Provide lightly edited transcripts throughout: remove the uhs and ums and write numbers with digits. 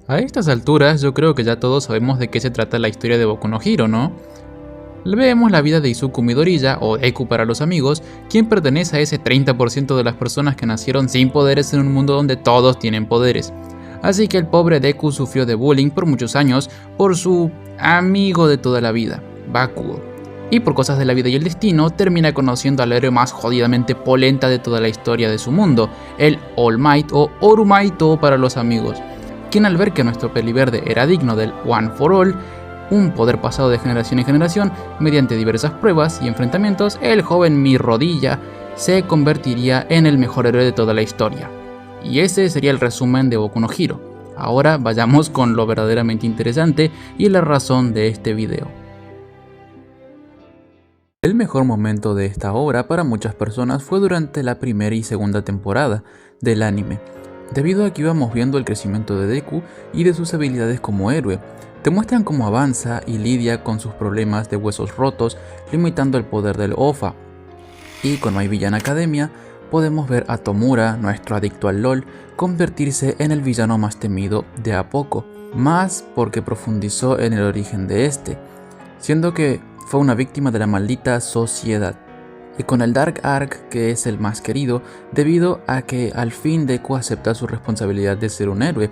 A estas alturas yo creo que ya todos sabemos de qué se trata la historia de Boku no Hero, ¿no? Vemos la vida de Izuku Midoriya, o Deku para los amigos, quien pertenece a ese 30% de las personas que nacieron sin poderes en un mundo donde todos tienen poderes. Así que el pobre Deku sufrió de bullying por muchos años por su amigo de toda la vida, Bakugo. Y por cosas de la vida y el destino, termina conociendo al héroe más jodidamente polenta de toda la historia de su mundo, el All Might o Orumaito para los amigos, quien al ver que nuestro peliverde era digno del One for All, un poder pasado de generación en generación, mediante diversas pruebas y enfrentamientos, el joven Mi Rodilla se convertiría en el mejor héroe de toda la historia. Y ese sería el resumen de Boku no Hero. Ahora vayamos con lo verdaderamente interesante y la razón de este video. El mejor momento de esta obra para muchas personas fue durante la primera y segunda temporada del anime, debido a que íbamos viendo el crecimiento de Deku y de sus habilidades como héroe. Te muestran cómo avanza y lidia con sus problemas de huesos rotos, limitando el poder del Ofa. Y con My Villain Academia podemos ver a Tomura, nuestro adicto al LOL, convertirse en el villano más temido de a poco, más porque profundizó en el origen de este, siendo que fue una víctima de la maldita sociedad. Y con el Dark Arc, que es el más querido, debido a que al fin Deku acepta su responsabilidad de ser un héroe,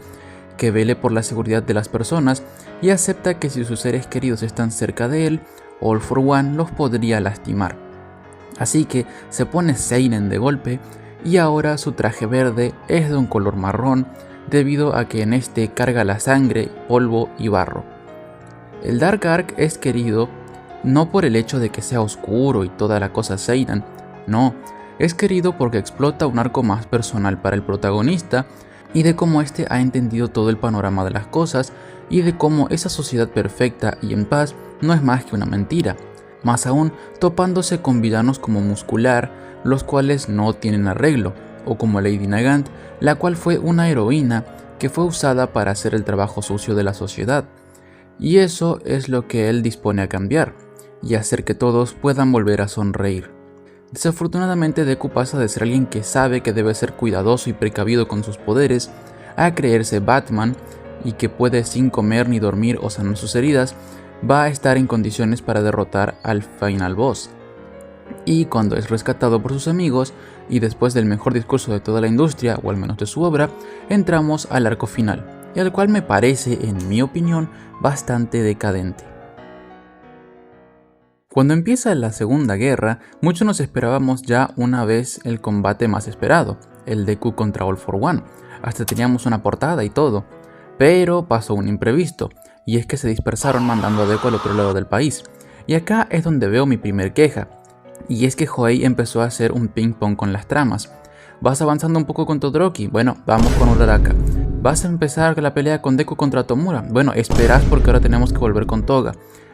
que vele por la seguridad de las personas y acepta que si sus seres queridos están cerca de él, All for One los podría lastimar. Así que se pone seinen de golpe y ahora su traje verde es de un color marrón debido a que en este carga la sangre, polvo y barro. El Dark Arc es querido no por el hecho de que sea oscuro y toda la cosa seinen, no, es querido porque explota un arco más personal para el protagonista y de cómo este ha entendido todo el panorama de las cosas y de cómo esa sociedad perfecta y en paz no es más que una mentira, más aún topándose con villanos como Muscular, los cuales no tienen arreglo, o como Lady Nagant, la cual fue una heroína que fue usada para hacer el trabajo sucio de la sociedad, y eso es lo que él dispone a cambiar, y hacer que todos puedan volver a sonreír. Desafortunadamente Deku pasa de ser alguien que sabe que debe ser cuidadoso y precavido con sus poderes, a creerse Batman y que puede sin comer ni dormir o sanar sus heridas, va a estar en condiciones para derrotar al final boss. Y cuando es rescatado por sus amigos, y después del mejor discurso de toda la industria, o al menos de su obra, entramos al arco final, y al cual me parece, en mi opinión, bastante decadente. Cuando empieza la Segunda Guerra, muchos nos esperábamos ya una vez el combate más esperado, el Deku contra All for One, hasta teníamos una portada y todo, pero pasó un imprevisto, y es que se dispersaron mandando a Deku al otro lado del país, y acá es donde veo mi primer queja, y es que Hoei empezó a hacer un ping pong con las tramas. ¿Vas avanzando un poco con Todoroki? Bueno, vamos con Uraraka. ¿Vas a empezar la pelea con Deku contra Tomura? Bueno, esperas porque ahora tenemos que volver con Toga.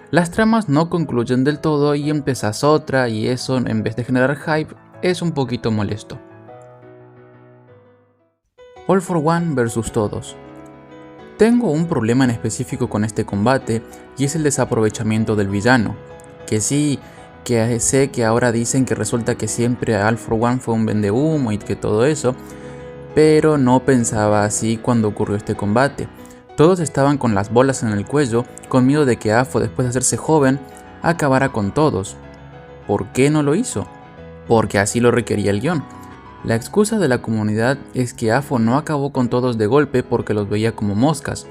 Las tramas no concluyen del todo y empezás otra y eso en vez de generar hype es un poquito molesto. All for One versus todos. Tengo un problema en específico con este combate y es el desaprovechamiento del villano. Que sí, que sé que ahora dicen que resulta que siempre All for One fue un vendehumo y que todo eso, pero no pensaba así cuando ocurrió este combate. Todos estaban con las bolas en el cuello, con miedo de que Afo, después de hacerse joven, acabara con todos. ¿Por qué no lo hizo? Porque así lo requería el guión. La excusa de la comunidad es que Afo no acabó con todos de golpe porque los veía como moscas.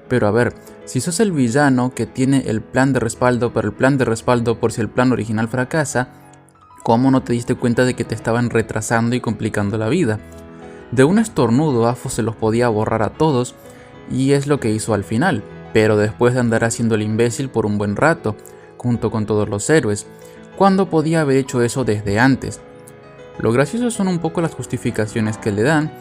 Pero a ver, si sos el villano que tiene el plan de respaldo, pero el plan de respaldo por si el plan original fracasa, ¿cómo no te diste cuenta de que te estaban retrasando y complicando la vida? De un estornudo Afo se los podía borrar a todos, y es lo que hizo al final, pero después de andar haciendo el imbécil por un buen rato, junto con todos los héroes, cuando podía haber hecho eso desde antes. Lo gracioso son un poco las justificaciones que le dan,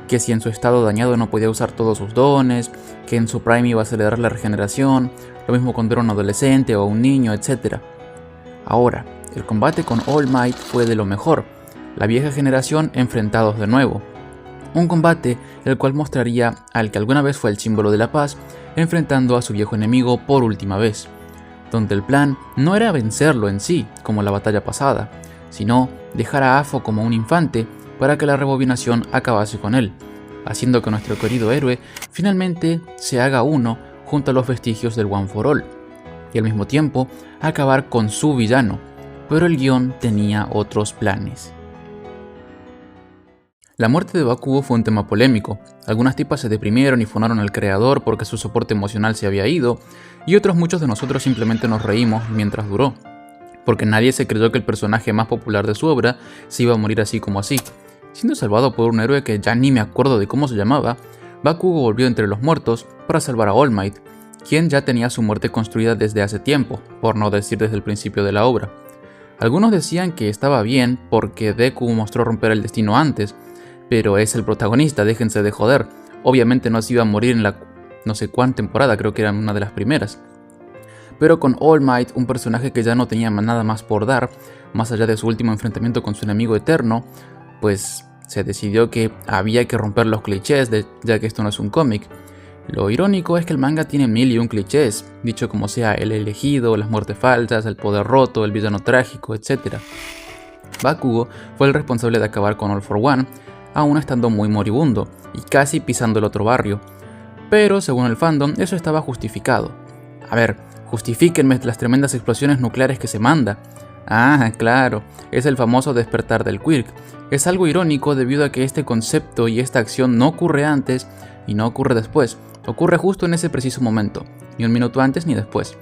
que si en su estado dañado no podía usar todos sus dones, que en su prime iba a acelerar la regeneración, lo mismo cuando era un adolescente o un niño, etc. Ahora, el combate con All Might fue de lo mejor, la vieja generación enfrentados de nuevo. Un combate el cual mostraría al que alguna vez fue el símbolo de la paz enfrentando a su viejo enemigo por última vez, donde el plan no era vencerlo en sí, como la batalla pasada, sino dejar a Afo como un infante para que la rebobinación acabase con él. haciendo que nuestro querido héroe finalmente se haga uno junto a los vestigios del One for All, y al mismo tiempo acabar con su villano, pero el guión tenía otros planes. La muerte de Bakugo fue un tema polémico. Algunas tipas se deprimieron y funaron al creador porque su soporte emocional se había ido, y muchos de nosotros simplemente nos reímos mientras duró, porque nadie se creyó que el personaje más popular de su obra se iba a morir así como así. Siendo salvado por un héroe que ya ni me acuerdo de cómo se llamaba, Bakugo volvió entre los muertos para salvar a All Might, quien ya tenía su muerte construida desde hace tiempo, por no decir desde el principio de la obra. Algunos decían que estaba bien porque Deku mostró romper el destino antes, pero es el protagonista, déjense de joder. Obviamente no se iba a morir en la no sé cuánta temporada, creo que era una de las primeras. Pero con All Might, un personaje que ya no tenía nada más por dar, más allá de su último enfrentamiento con su enemigo eterno, pues se decidió que había que romper los clichés, ya que esto no es un cómic. Lo irónico es que el manga tiene 1001 clichés, dicho como sea, el elegido, las muertes falsas, el poder roto, el villano trágico, etc. Bakugo fue el responsable de acabar con All for One, aún estando muy moribundo y casi pisando el otro barrio. Pero según el fandom, eso estaba justificado. A ver, justifíquenme las tremendas explosiones nucleares que se manda. Ah, claro, es el famoso despertar del Quirk. Es algo irónico debido a que este concepto y esta acción no ocurre antes y no ocurre después. Ocurre justo en ese preciso momento, ni un minuto antes ni después.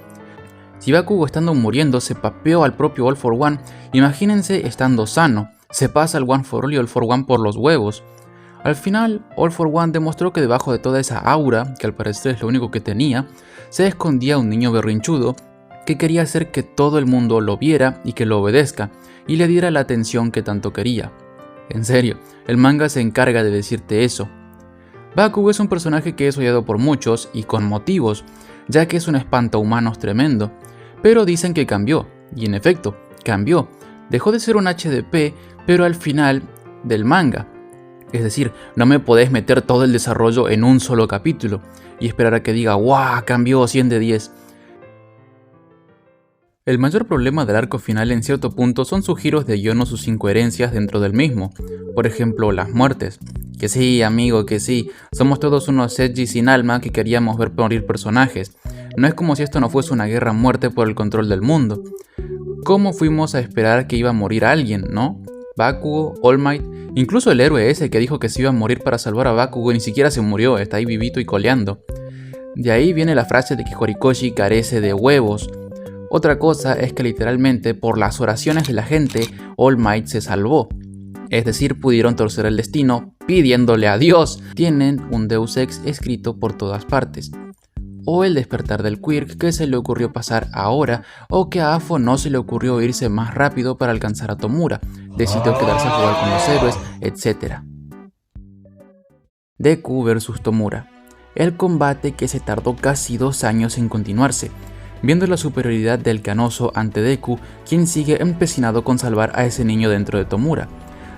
Si Bakugo estando muriendo se papeó al propio All for One, imagínense estando sano. Se pasa el One for All y All for One por los huevos. Al final, All for One demostró que debajo de toda esa aura, que al parecer es lo único que tenía, se escondía un niño berrinchudo que quería hacer que todo el mundo lo viera y que lo obedezca, y le diera la atención que tanto quería. En serio, el manga se encarga de decirte eso. Bakugo es un personaje que es odiado por muchos, y con motivos, ya que es un espantahumanos tremendo, pero dicen que cambió, y en efecto, cambió. Dejó de ser un HDP, pero al final del manga. Es decir, no me podés meter todo el desarrollo en un solo capítulo y esperar a que diga ¡guau! Cambió 100 de 10. El mayor problema del arco final en cierto punto son sus giros de guión o sus incoherencias dentro del mismo. Por ejemplo, las muertes. Que sí, amigo, que sí, somos todos unos edgy sin alma que queríamos ver morir personajes. No es como si esto no fuese una guerra a muerte por el control del mundo. ¿Cómo fuimos a esperar que iba a morir alguien, no? Bakugo, All Might, incluso el héroe ese que dijo que se iba a morir para salvar a Bakugo ni siquiera se murió, está ahí vivito y coleando. De ahí viene la frase de que Horikoshi carece de huevos. Otra cosa es que literalmente por las oraciones de la gente, All Might se salvó. Es decir, pudieron torcer el destino pidiéndole a Dios. Tienen un Deus Ex escrito por todas partes. O el despertar del Quirk que se le ocurrió pasar ahora, o que a Afo no se le ocurrió irse más rápido para alcanzar a Tomura, decidió quedarse a jugar con los héroes, etc. Deku vs Tomura. El combate que se tardó casi 2 años en continuarse, viendo la superioridad del Canoso ante Deku, quien sigue empecinado con salvar a ese niño dentro de Tomura.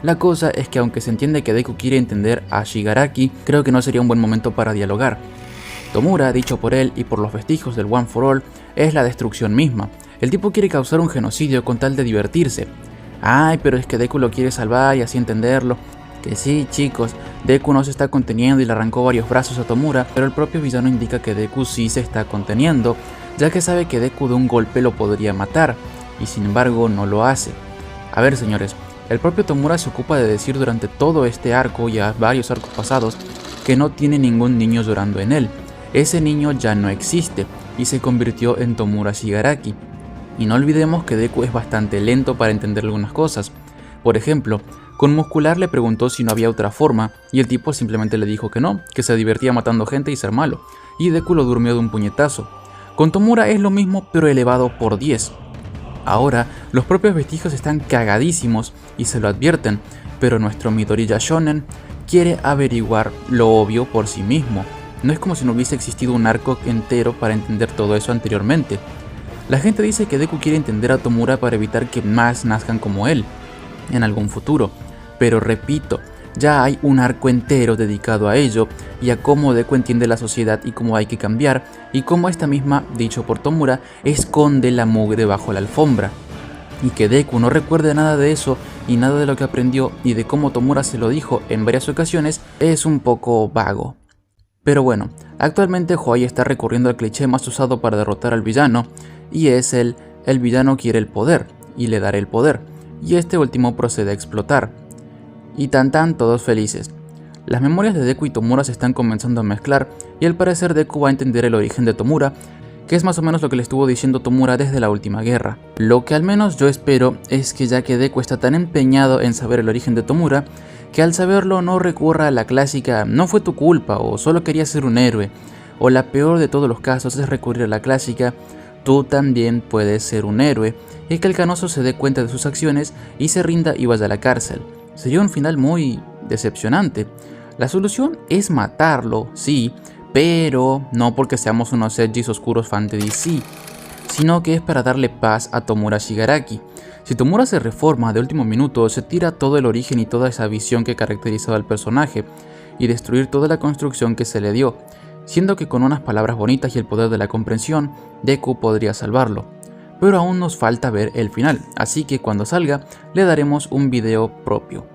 La cosa es que aunque se entiende que Deku quiere entender a Shigaraki, creo que no sería un buen momento para dialogar. Tomura, dicho por él y por los vestigios del One for All, es la destrucción misma. El tipo quiere causar un genocidio con tal de divertirse. Ay, pero es que Deku lo quiere salvar y así entenderlo. Que sí, chicos, Deku no se está conteniendo y le arrancó varios brazos a Tomura, pero el propio villano indica que Deku sí se está conteniendo, ya que sabe que Deku de un golpe lo podría matar, y sin embargo no lo hace. A ver, señores, el propio Tomura se ocupa de decir durante todo este arco y a varios arcos pasados que no tiene ningún niño llorando en él. Ese niño ya no existe y se convirtió en Tomura Shigaraki. Y no olvidemos que Deku es bastante lento para entender algunas cosas. Por ejemplo, con Muscular le preguntó si no había otra forma y el tipo simplemente le dijo que no, que se divertía matando gente y ser malo, y Deku lo durmió de un puñetazo. Con Tomura es lo mismo pero elevado por 10. Ahora, los propios vestigios están cagadísimos y se lo advierten, pero nuestro Midoriya Shonen quiere averiguar lo obvio por sí mismo. No es como si no hubiese existido un arco entero para entender todo eso anteriormente. La gente dice que Deku quiere entender a Tomura para evitar que más nazcan como él en algún futuro, pero repito, ya hay un arco entero dedicado a ello y a cómo Deku entiende la sociedad y cómo hay que cambiar, y cómo esta misma, dicho por Tomura, esconde la mugre bajo la alfombra. Y que Deku no recuerde nada de eso y nada de lo que aprendió y de cómo Tomura se lo dijo en varias ocasiones es un poco vago. Pero bueno, actualmente Hoai está recurriendo al cliché más usado para derrotar al villano, y es el villano quiere el poder, y le daré el poder, y este último procede a explotar. Y tan todos felices. Las memorias de Deku y Tomura se están comenzando a mezclar, y al parecer Deku va a entender el origen de Tomura, que es más o menos lo que le estuvo diciendo Tomura desde la última guerra. Lo que al menos yo espero es que, ya que Deku está tan empeñado en saber el origen de Tomura, que al saberlo no recurra a la clásica "no fue tu culpa" o "solo quería ser un héroe", o la peor de todos los casos es recurrir a la clásica "tú también puedes ser un héroe", y que el canoso se dé cuenta de sus acciones y se rinda y vaya a la cárcel. Sería un final muy decepcionante. La solución es matarlo, sí, pero no porque seamos unos edgys oscuros fan de DC, sino que es para darle paz a Tomura Shigaraki. Si Tomura se reforma de último minuto, se tira todo el origen y toda esa visión que caracterizaba al personaje, y destruir toda la construcción que se le dio, siendo que con unas palabras bonitas y el poder de la comprensión, Deku podría salvarlo. Pero aún nos falta ver el final, así que cuando salga le daremos un video propio.